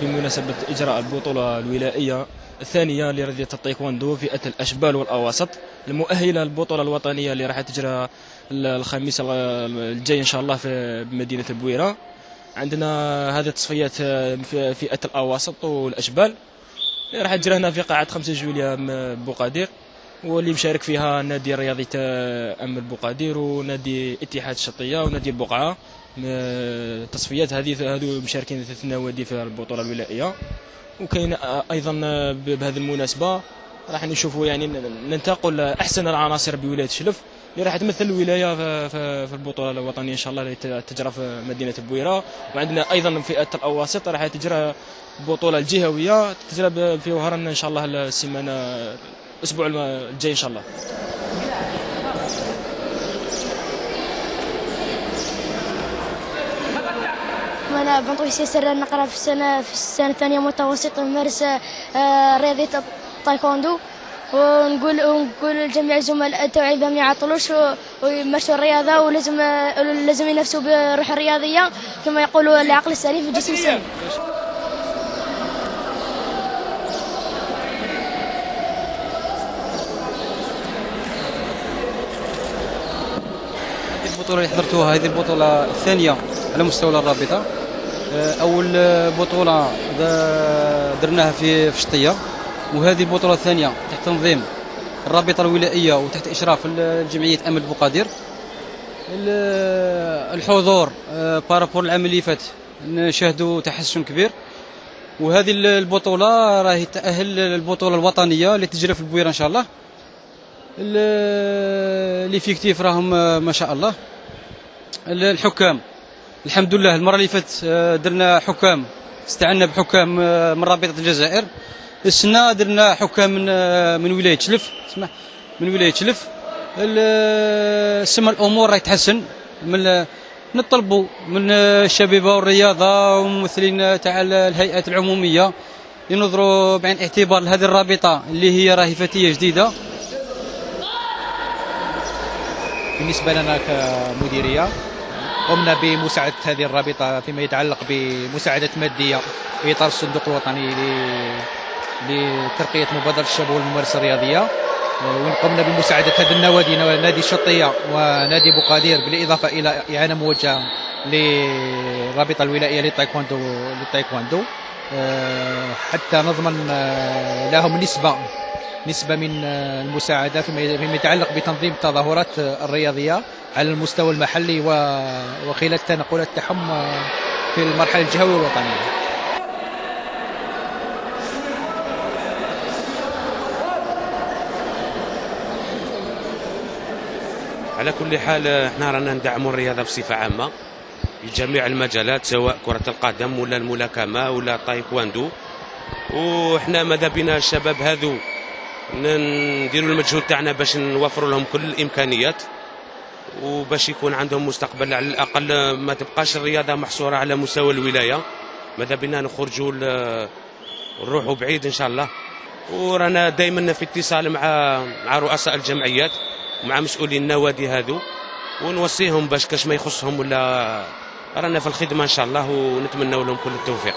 بمناسبة إجراء البطولة الولائية الثانية لرياضة التايكوندو فئة الأشبال والأواسط المؤهلة للبطولة الوطنية اللي راح تجرى الخميس الجاي إن شاء الله في مدينة البويرة. عندنا هذه التصفيات في فئة الأواسط والأشبال اللي راح تجرى هنا في قاعة 5 جويلية بوقادير، واللي مشارك فيها نادي الرياضي أم بوقادير ونادي اتحاد الشطية ونادي البقعة. التصفيات هذو مشاركين 3 نوادي في البطولة الولائية. وكاين ايضا بهذه المناسبه راح نشوفوا يعني ننتقل احسن العناصر بولايه شلف اللي راح تمثل الولايه في البطوله الوطنيه ان شاء الله اللي تجرى في مدينه البويره. وعندنا ايضا فئه الاواسط راح تجرى البطوله الجهويه تجرى في وهران ان شاء الله السيمانه الاسبوع الجاي ان شاء الله. أنا بنطوي سياسة نقرأ في السنة الثانية متوسط نمارس رياضة التايكوندو، ونقول لجميع الزملاء تاعي ما يعطلوش ويمارسوا الرياضة، ولازم ينافسوا بالروح الرياضية كما يقولوا العقل السليم في الجسم السليم. هذه البطولة اللي حضرتوها هذه البطولة الثانية على مستوى الرابطة. أول بطولة درناها في شطية، وهذه البطولة الثانية تحت تنظيم الرابطة الولائية وتحت إشراف الجمعية أمل بوقادير. الحضور بارابور العام اللي فات نشاهدوا تحسن كبير، وهذه البطولة راهي تأهل للبطولة الوطنية اللي تجري في البويرة إن شاء الله. اللي في كتيف راهم ما شاء الله. الحكام الحمد لله المرة اللي فاتت درنا حكام، استعنا بحكام من رابطة الجزائر. السنة درنا حكام من ولاية شلف، من ولاية شلف. السما الأمور راهي تحسن. نطلبوا من الشبيبة والرياضة وممثلين تاع الهيئات العمومية ينظروا بعين الاعتبار لهذه الرابطة اللي هي راهي فتية جديدة. بالنسبة لنا كمديرية قمنا بمساعدة هذه الرابطة فيما يتعلق بمساعدة مادية في إطار الصندوق الوطني لترقية مبادرة الشباب والممارسة الرياضية. وقمنا بمساعدة هذه النوادي، نادي الشطية ونادي بوقادير، بالإضافة إلى إعانة موجهة للرابطة الولائية للتايكوندو حتى نضمن لهم نسبة من المساعدة فيما يتعلق بتنظيم التظاهرات الرياضية على المستوى المحلي وخلال التنقلات تاعهم في المرحلة الجهوية والوطنية. على كل حال احنا رانا ندعموا الرياضة بصفة عامة في جميع المجالات، سواء كرة القدم ولا الملاكمة ولا التايكواندو. وإحنا ماذا بنا الشباب هذو نديروا المجهود تاعنا باش نوفروا لهم كل الامكانيات وباش يكون عندهم مستقبل. على الاقل ما تبقاش الرياضه محصوره على مستوى الولايه، ماذا بنا نخرجوا نروحوا بعيد ان شاء الله. ورانا دائما في اتصال مع رؤساء الجمعيات ومع مسؤولين النوادي هذو، ونوصيهم باش كاش ما يخصهم ولا رانا في الخدمه ان شاء الله، ونتمنى لهم كل التوفيق.